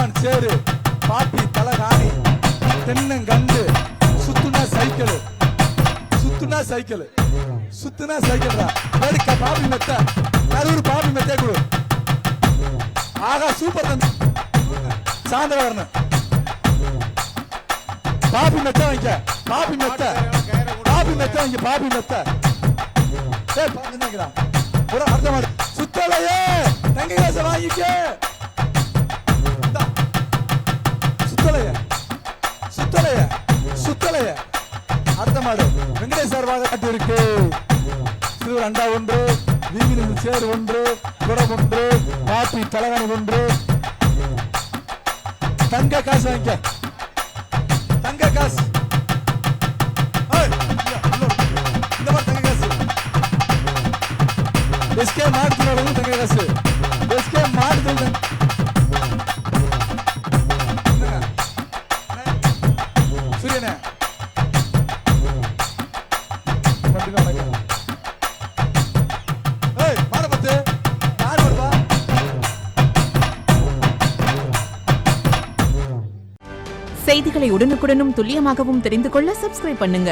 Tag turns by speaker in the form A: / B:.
A: வீரன் சேரு பாப்பி தலகாணி தென்னங்கண்டு சுத்துனா cycle சுத்துனா cycle சுத்துனா சைக்கிள்டா வேடிக்கை பாப்பி மெத்த கரூர் பாப்பி மெத்தே கொடு ஆகா சூப்பர் தம்பி சாயந்தரம் வரணும் பாப்பி மெத்த வாங்க பாப்பி மெத்த பாப்பி மெத்த வாங்க பாப்பி மெத்த ஏய் பாத்துங்கடா ஒரு அர்த்தம் மாடு சுத்தலையே தங்க காசை வாங்கிக்க சுத்தலையே சுத்தலையே சுத்தலையே அடுத்த மாடு வெங்கடேஷ் சார் வாங்க இருக்கு சிறு அண்டா ஒன்று வீங்கில் சேர் ஒன்று குடம் ஒன்று பாப்பி தலகாணி ஒன்று தங்க காசு வாங்கிக்க தங்க காசு இந்த மாதிரி தங்க காசு எஸ்கே மாடுதல் தங்க காசு எஸ்கே மாடுதல் சூரியனே
B: செய்திகளை உடனுக்குடனும் துல்லியமாகவும் தெரிந்து கொள்ள சப்ஸ்கிரைப் பண்ணுங்க.